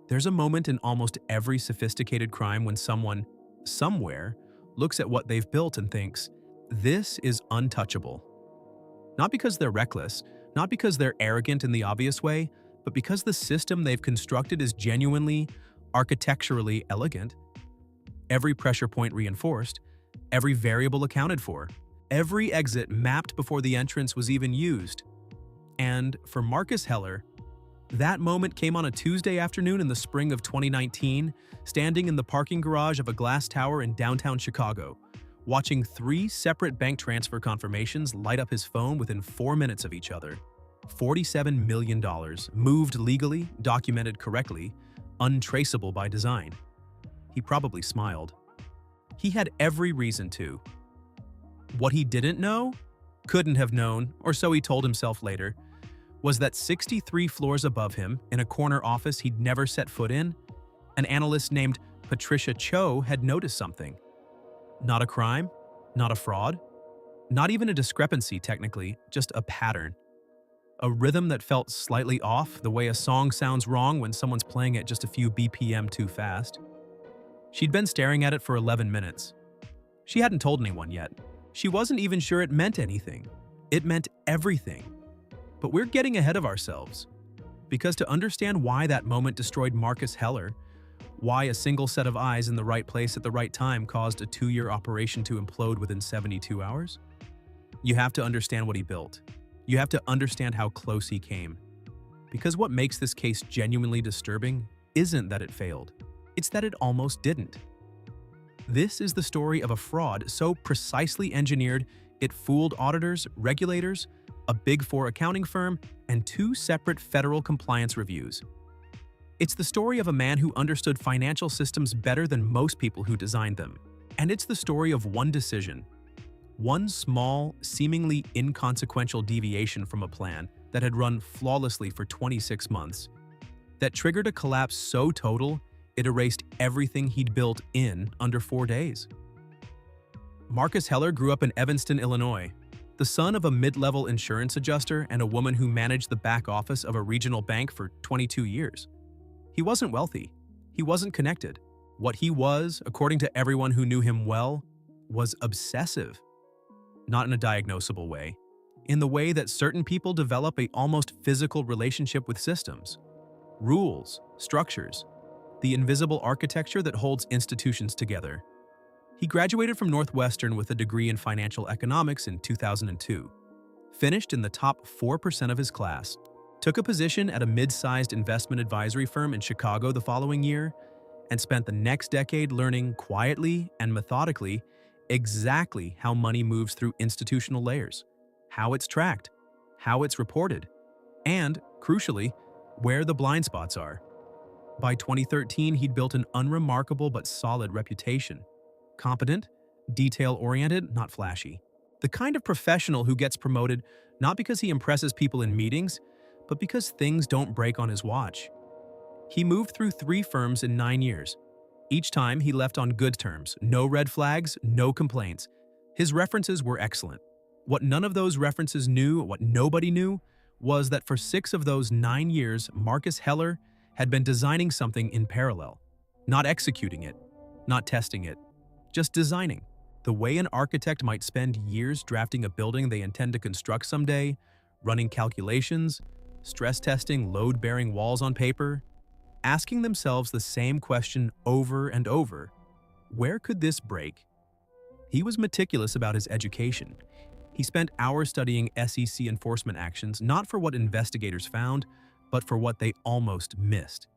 There's a moment in almost every sophisticated crime when someone, somewhere, looks at what they've built and thinks, this is untouchable. Not because they're reckless, not because they're arrogant in the obvious way, but because the system they've constructed is genuinely, architecturally elegant. Every pressure point reinforced, every variable accounted for, every exit mapped before the entrance was even used. And for Marcus Heller, that moment came on a Tuesday afternoon in the spring of 2019, standing in the parking garage of a glass tower in downtown Chicago, watching 3 separate bank transfer confirmations light up his phone within 4 minutes of each other. $47 million, moved legally, documented correctly, untraceable by design. He probably smiled. He had every reason to. What he didn't know, couldn't have known, or so he told himself later, was that 63 floors above him, in a corner office he'd never set foot in, an analyst named Patricia Cho had noticed something. Not a crime, not a fraud, not even a discrepancy technically, just a pattern. A rhythm that felt slightly off, the way a song sounds wrong when someone's playing it just a few BPM too fast. She'd been staring at it for 11 minutes. She hadn't told anyone yet. She wasn't even sure it meant anything. It meant everything. But we're getting ahead of ourselves. Because to understand why that moment destroyed Marcus Heller, why a single set of eyes in the right place at the right time caused a 2-year operation to implode within 72 hours, you have to understand what he built. You have to understand how close he came. Because what makes this case genuinely disturbing isn't that it failed. It's that it almost didn't. This is the story of a fraud so precisely engineered it fooled auditors, regulators, a Big Four accounting firm, and 2 separate federal compliance reviews. It's the story of a man who understood financial systems better than most people who designed them. And it's the story of one decision. One small, seemingly inconsequential deviation from a plan that had run flawlessly for 26 months, that triggered a collapse so total it erased everything he'd built in under 4 days. Marcus Heller grew up in Evanston, Illinois, the son of a mid-level insurance adjuster and a woman who managed the back office of a regional bank for 22 years. He wasn't wealthy. He wasn't connected. What he was, according to everyone who knew him well, was obsessive. Not in a diagnosable way, in the way that certain people develop a almost physical relationship with systems, rules, structures, the invisible architecture that holds institutions together. He graduated from Northwestern with a degree in financial economics in 2002, finished in the top 4% of his class, took a position at a mid-sized investment advisory firm in Chicago the following year, and spent the next decade learning quietly and methodically exactly how money moves through institutional layers, how it's tracked, how it's reported, and, crucially, where the blind spots are. By 2013, he'd built an unremarkable but solid reputation. Competent, detail-oriented, not flashy. The kind of professional who gets promoted not because he impresses people in meetings, but because things don't break on his watch. He moved through 3 firms in 9 years. Each time, he left on good terms, no red flags, no complaints. His references were excellent. What none of those references knew, what nobody knew, was that for 6 of those 9 years, Marcus Heller had been designing something in parallel. Not executing it, not testing it, just designing. The way an architect might spend years drafting a building they intend to construct someday, running calculations, stress testing load-bearing walls on paper, asking themselves the same question over and over: where could this break? He was meticulous about his education. He spent hours studying SEC enforcement actions, not for what investigators found, but for what they almost missed.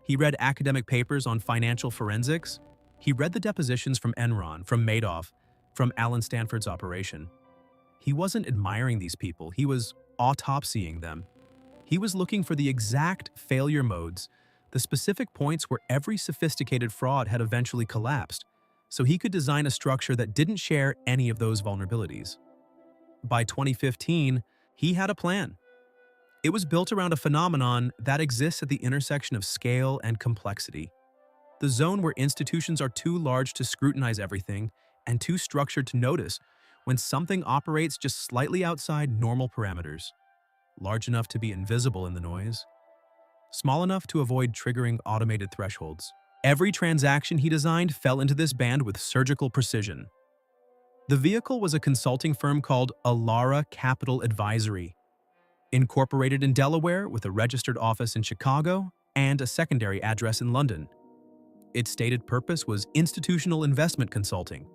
He read academic papers on financial forensics. He read the depositions from Enron, from Madoff, from Alan Stanford's operation. He wasn't admiring these people, he was autopsying them. He was looking for the exact failure modes, the specific points where every sophisticated fraud had eventually collapsed, so he could design a structure that didn't share any of those vulnerabilities. By 2015, he had a plan. It was built around a phenomenon that exists at the intersection of scale and complexity. The zone where institutions are too large to scrutinize everything and too structured to notice when something operates just slightly outside normal parameters, large enough to be invisible in the noise, small enough to avoid triggering automated thresholds. Every transaction he designed fell into this band with surgical precision. The vehicle was a consulting firm called Elara Capital Advisory, incorporated in Delaware with a registered office in Chicago and a secondary address in London. Its stated purpose was institutional investment consulting,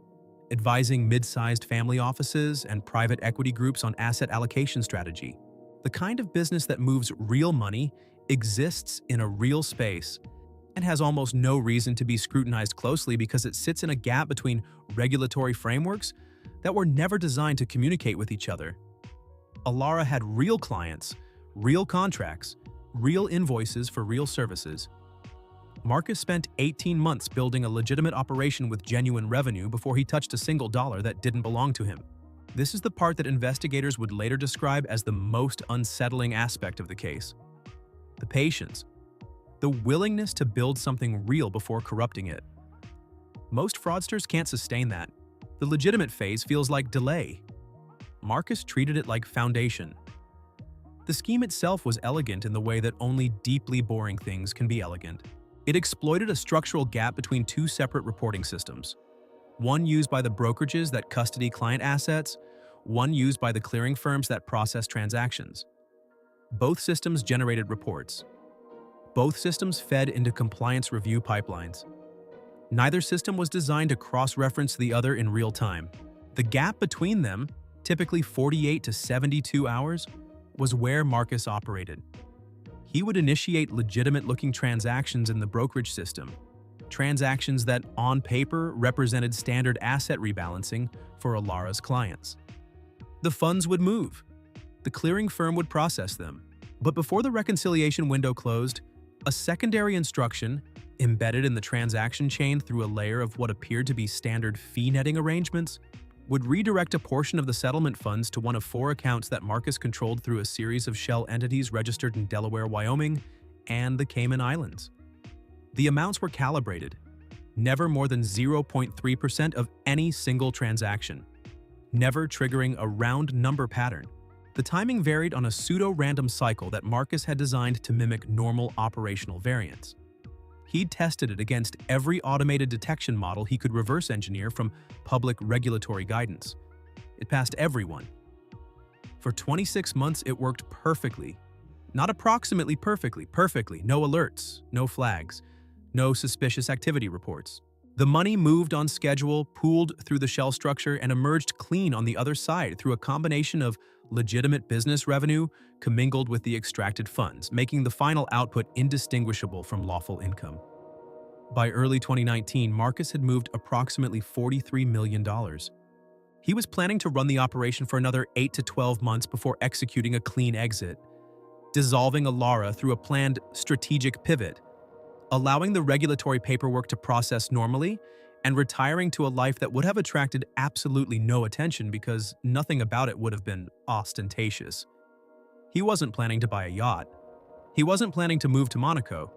advising mid-sized family offices and private equity groups on asset allocation strategy. The kind of business that moves real money, exists in a real space, and has almost no reason to be scrutinized closely because it sits in a gap between regulatory frameworks that were never designed to communicate with each other. Elara had real clients, real contracts, real invoices for real services. Marcus spent 18 months building a legitimate operation with genuine revenue before he touched a single dollar that didn't belong to him. This is the part that investigators would later describe as the most unsettling aspect of the case. The patience. The willingness to build something real before corrupting it. Most fraudsters can't sustain that. The legitimate phase feels like delay. Marcus treated it like foundation. The scheme itself was elegant in the way that only deeply boring things can be elegant. It exploited a structural gap between two separate reporting systems. One used by the brokerages that custody client assets, one used by the clearing firms that process transactions. Both systems generated reports. Both systems fed into compliance review pipelines. Neither system was designed to cross-reference the other in real time. The gap between them, typically 48 to 72 hours, was where Marcus operated. He would initiate legitimate-looking transactions in the brokerage system, transactions that, on paper, represented standard asset rebalancing for Elara's clients. The funds would move. The clearing firm would process them. But before the reconciliation window closed, a secondary instruction, embedded in the transaction chain through a layer of what appeared to be standard fee netting arrangements, would redirect a portion of the settlement funds to one of 4 accounts that Marcus controlled through a series of shell entities registered in Delaware, Wyoming, and the Cayman Islands. The amounts were calibrated, never more than 0.3% of any single transaction, never triggering a round number pattern. The timing varied on a pseudo-random cycle that Marcus had designed to mimic normal operational variance. He'd tested it against every automated detection model he could reverse engineer from public regulatory guidance. It passed everyone. For 26 months, it worked perfectly. Not approximately perfectly, perfectly. No alerts, no flags, no suspicious activity reports. The money moved on schedule, pooled through the shell structure, and emerged clean on the other side through a combination of legitimate business revenue commingled with the extracted funds, making the final output indistinguishable from lawful income. By early 2019, Marcus had moved approximately $43 million. He was planning to run the operation for another 8 to 12 months before executing a clean exit, dissolving Elara through a planned strategic pivot, allowing the regulatory paperwork to process normally, and retiring to a life that would have attracted absolutely no attention because nothing about it would have been ostentatious. He wasn't planning to buy a yacht. He wasn't planning to move to Monaco.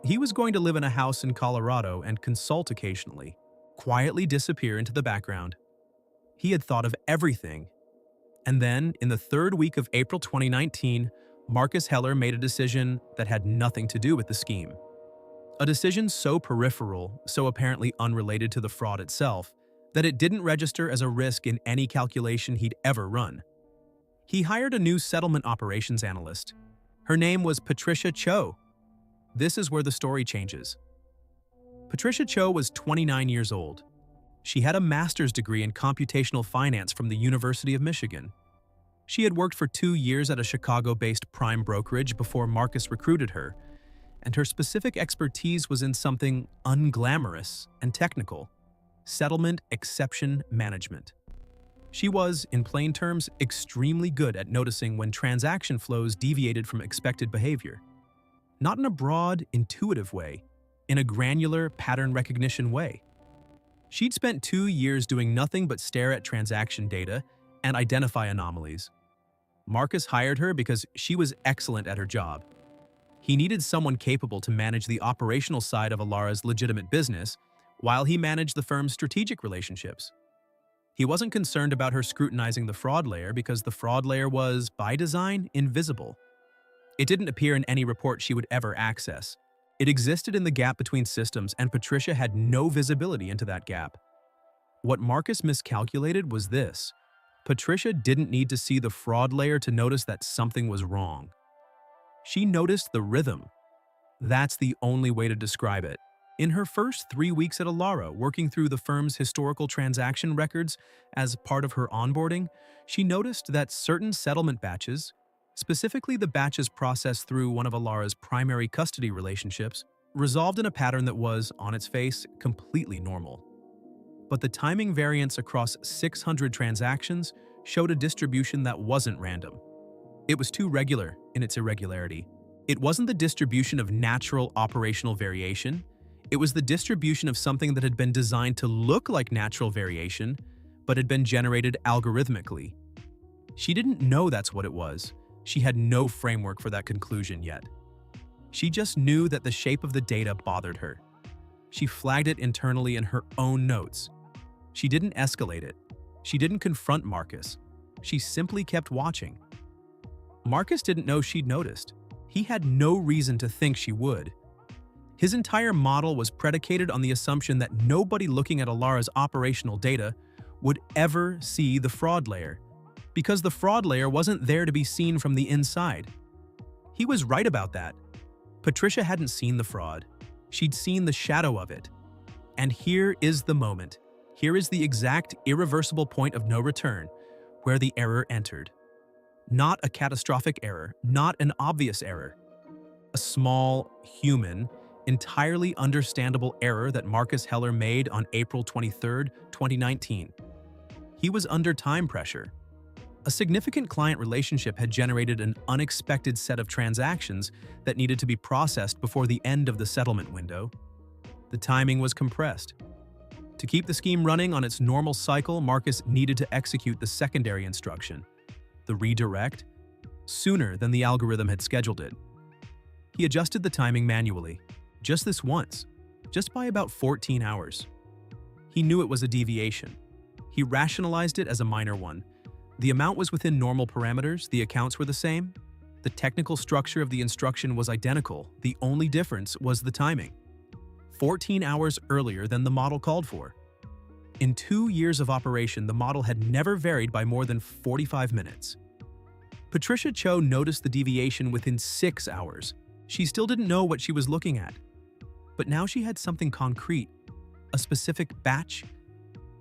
He was going to live in a house in Colorado and consult occasionally, quietly disappear into the background. He had thought of everything. And then, in the 3rd week of April 2019, Marcus Heller made a decision that had nothing to do with the scheme. A decision so peripheral, so apparently unrelated to the fraud itself, that it didn't register as a risk in any calculation he'd ever run. He hired a new settlement operations analyst. Her name was Patricia Cho. This is where the story changes. Patricia Cho was 29 years old. She had a master's degree in computational finance from the University of Michigan. She had worked for 2 years at a Chicago-based prime brokerage before Marcus recruited her, and her specific expertise was in something unglamorous and technical: settlement exception management. She was, in plain terms, extremely good at noticing when transaction flows deviated from expected behavior. Not in a broad, intuitive way, in a granular, pattern recognition way. She'd spent 2 years doing nothing but stare at transaction data and identify anomalies. Marcus hired her because she was excellent at her job. He needed someone capable to manage the operational side of Elara's legitimate business while he managed the firm's strategic relationships. He wasn't concerned about her scrutinizing the fraud layer because the fraud layer was, by design, invisible. It didn't appear in any report she would ever access. It existed in the gap between systems, and Patricia had no visibility into that gap. What Marcus miscalculated was this. Patricia didn't need to see the fraud layer to notice that something was wrong. She noticed the rhythm. That's the only way to describe it. In her first 3 weeks at Elara, working through the firm's historical transaction records as part of her onboarding, she noticed that certain settlement batches, specifically the batches processed through one of Elara's primary custody relationships, resolved in a pattern that was, on its face, completely normal. But the timing variance across 600 transactions showed a distribution that wasn't random. It was too regular in its irregularity. It wasn't the distribution of natural operational variation. It was the distribution of something that had been designed to look like natural variation, but had been generated algorithmically. She didn't know that's what it was. She had no framework for that conclusion yet. She just knew that the shape of the data bothered her. She flagged it internally in her own notes. She didn't escalate it. She didn't confront Marcus. She simply kept watching. Marcus didn't know she'd noticed. He had no reason to think she would. His entire model was predicated on the assumption that nobody looking at Elara's operational data would ever see the fraud layer, because the fraud layer wasn't there to be seen from the inside. He was right about that. Patricia hadn't seen the fraud. She'd seen the shadow of it. And here is the moment. Here is the exact irreversible point of no return, where the error entered. Not a catastrophic error, not an obvious error. A small, human, entirely understandable error that Marcus Heller made on April 23, 2019. He was under time pressure. A significant client relationship had generated an unexpected set of transactions that needed to be processed before the end of the settlement window. The timing was compressed. To keep the scheme running on its normal cycle, Marcus needed to execute the secondary instruction, the redirect, sooner than the algorithm had scheduled it. He adjusted the timing manually, just this once, just by about 14 hours. He knew it was a deviation. He rationalized it as a minor one. The amount was within normal parameters, the accounts were the same. The technical structure of the instruction was identical, the only difference was the timing. 14 hours earlier than the model called for. In 2 years of operation, the model had never varied by more than 45 minutes. Patricia Cho noticed the deviation within 6 hours. She still didn't know what she was looking at. But now she had something concrete, a specific batch,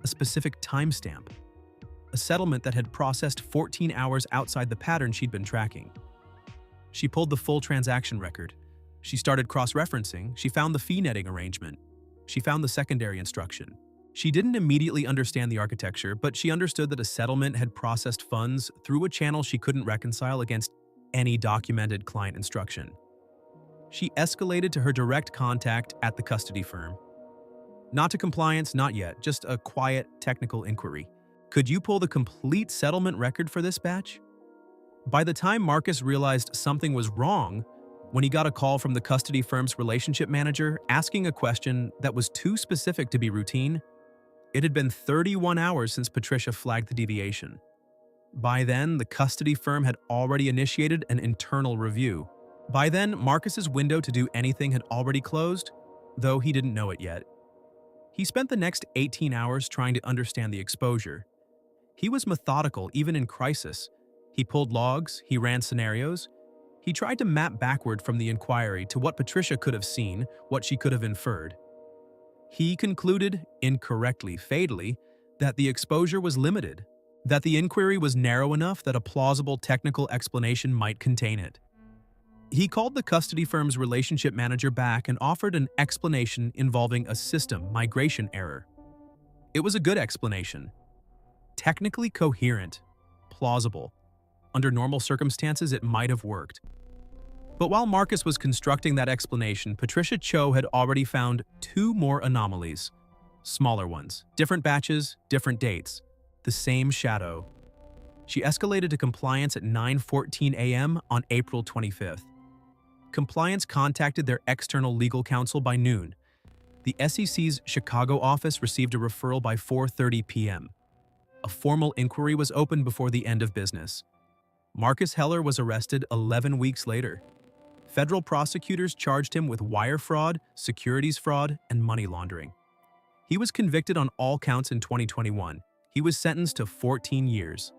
a specific timestamp, a settlement that had processed 14 hours outside the pattern she'd been tracking. She pulled the full transaction record. She started cross-referencing. She found the fee netting arrangement. She found the secondary instruction. She didn't immediately understand the architecture, but she understood that a settlement had processed funds through a channel she couldn't reconcile against any documented client instruction. She escalated to her direct contact at the custody firm. Not to compliance, not yet, just a quiet technical inquiry. Could you pull the complete settlement record for this batch? By the time Marcus realized something was wrong, when he got a call from the custody firm's relationship manager asking a question that was too specific to be routine, it had been 31 hours since Patricia flagged the deviation. By then, the custody firm had already initiated an internal review. By then, Marcus's window to do anything had already closed, though he didn't know it yet. He spent the next 18 hours trying to understand the exposure. He was methodical even in crisis. He pulled logs, he ran scenarios. He tried to map backward from the inquiry to what Patricia could have seen, what she could have inferred. He concluded, incorrectly, fatally, that the exposure was limited, that the inquiry was narrow enough that a plausible technical explanation might contain it. He called the custody firm's relationship manager back and offered an explanation involving a system migration error. It was a good explanation. Technically coherent, plausible. Under normal circumstances, it might have worked. But while Marcus was constructing that explanation, Patricia Cho had already found 2 more anomalies. Smaller ones, different batches, different dates, the same shadow. She escalated to compliance at 9:14 a.m. on April 25th. Compliance contacted their external legal counsel by noon. The SEC's Chicago office received a referral by 4:30 p.m. A formal inquiry was opened before the end of business. Marcus Heller was arrested 11 weeks later. Federal prosecutors charged him with wire fraud, securities fraud, and money laundering. He was convicted on all counts in 2021. He was sentenced to 14 years.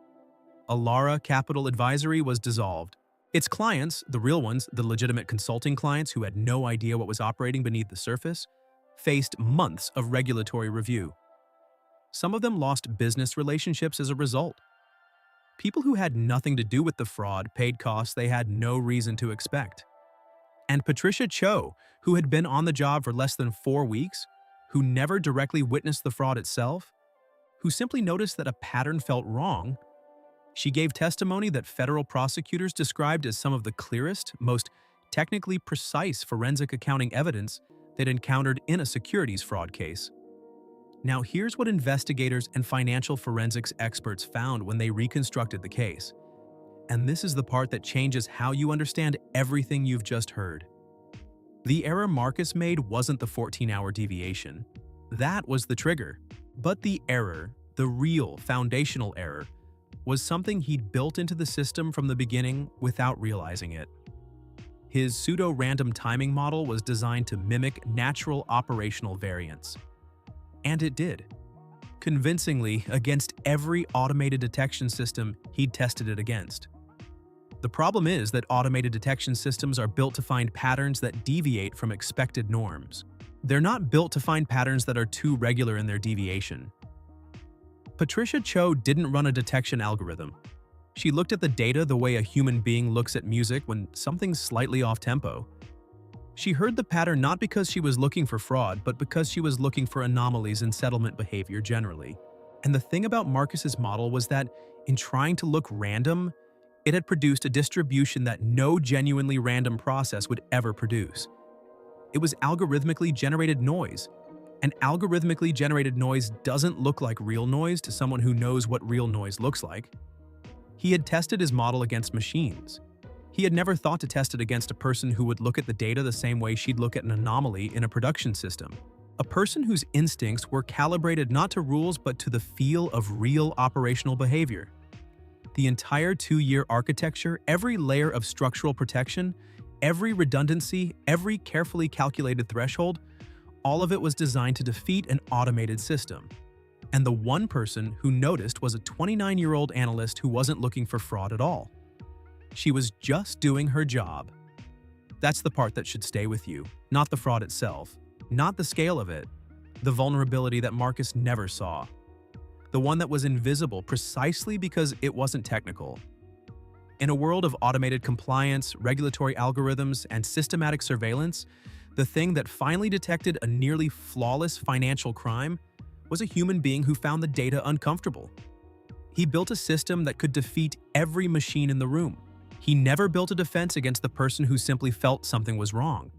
Elara Capital Advisory was dissolved. Its clients, the real ones, the legitimate consulting clients who had no idea what was operating beneath the surface, faced months of regulatory review. Some of them lost business relationships as a result. People who had nothing to do with the fraud paid costs they had no reason to expect. And Patricia Cho, who had been on the job for less than 4 weeks, who never directly witnessed the fraud itself, who simply noticed that a pattern felt wrong, she gave testimony that federal prosecutors described as some of the clearest, most technically precise forensic accounting evidence they'd encountered in a securities fraud case. Now here's what investigators and financial forensics experts found when they reconstructed the case. And this is the part that changes how you understand everything you've just heard. The error Marcus made wasn't the 14-hour deviation. That was the trigger. But the error, the real foundational error, was something he'd built into the system from the beginning without realizing it. His pseudo-random timing model was designed to mimic natural operational variance. And it did. Convincingly against every automated detection system he'd tested it against. The problem is that automated detection systems are built to find patterns that deviate from expected norms. They're not built to find patterns that are too regular in their deviation. Patricia Cho didn't run a detection algorithm. She looked at the data the way a human being looks at music when something's slightly off-tempo. She heard the pattern not because she was looking for fraud, but because she was looking for anomalies in settlement behavior generally. And the thing about Marcus's model was that, in trying to look random, it had produced a distribution that no genuinely random process would ever produce. It was algorithmically generated noise. And algorithmically generated noise doesn't look like real noise to someone who knows what real noise looks like. He had tested his model against machines. He had never thought to test it against a person who would look at the data the same way she'd look at an anomaly in a production system. A person whose instincts were calibrated not to rules but to the feel of real operational behavior. The entire 2-year architecture, every layer of structural protection, every redundancy, every carefully calculated threshold, all of it was designed to defeat an automated system. And the one person who noticed was a 29-year-old analyst who wasn't looking for fraud at all. She was just doing her job. That's the part that should stay with you, not the fraud itself, not the scale of it, the vulnerability that Marcus never saw, the one that was invisible precisely because it wasn't technical. In a world of automated compliance, regulatory algorithms, and systematic surveillance, the thing that finally detected a nearly flawless financial crime was a human being who found the data uncomfortable. He built a system that could defeat every machine in the room. He never built a defense against the person who simply felt something was wrong.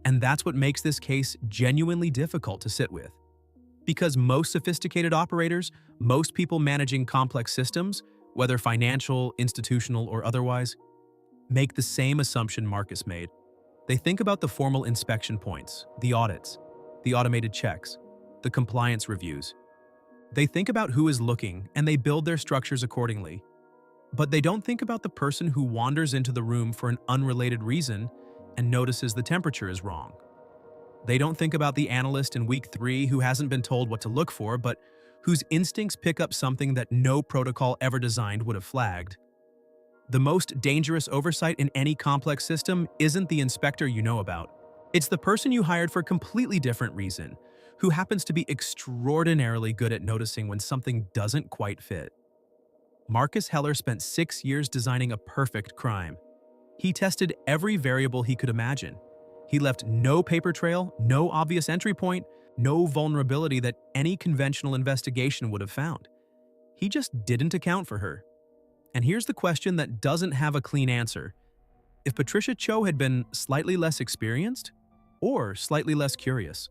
And that's what makes this case genuinely difficult to sit with. Because most sophisticated operators, most people managing complex systems, whether financial, institutional, or otherwise, make the same assumption Marcus made. They think about the formal inspection points, the audits, the automated checks, the compliance reviews. They think about who is looking, and they build their structures accordingly. But they don't think about the person who wanders into the room for an unrelated reason and notices the temperature is wrong. They don't think about the analyst in week 3 who hasn't been told what to look for, but whose instincts pick up something that no protocol ever designed would have flagged. The most dangerous oversight in any complex system isn't the inspector you know about. It's the person you hired for a completely different reason, who happens to be extraordinarily good at noticing when something doesn't quite fit. Marcus Heller spent 6 years designing a perfect crime. He tested every variable he could imagine. He left no paper trail, no obvious entry point, no vulnerability that any conventional investigation would have found. He just didn't account for her. And here's the question that doesn't have a clean answer. If Patricia Cho had been slightly less experienced, or slightly less curious,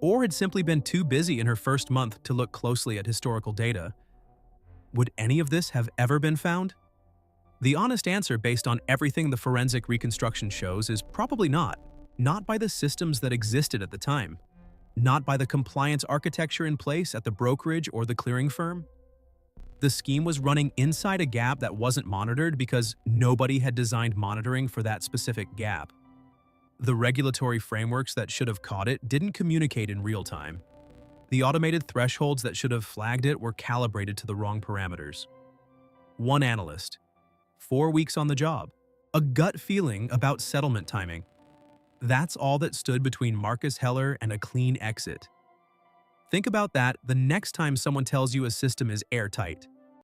or had simply been too busy in her first month to look closely at historical data, would any of this have ever been found? The honest answer based on everything the forensic reconstruction shows is probably not. Not by the systems that existed at the time. Not by the compliance architecture in place at the brokerage or the clearing firm. The scheme was running inside a gap that wasn't monitored because nobody had designed monitoring for that specific gap. The regulatory frameworks that should have caught it didn't communicate in real time. The automated thresholds that should have flagged it were calibrated to the wrong parameters. One analyst, 4 weeks on the job, a gut feeling about settlement timing. That's all that stood between Marcus Heller and a clean exit. Think about that the next time someone tells you a system is airtight.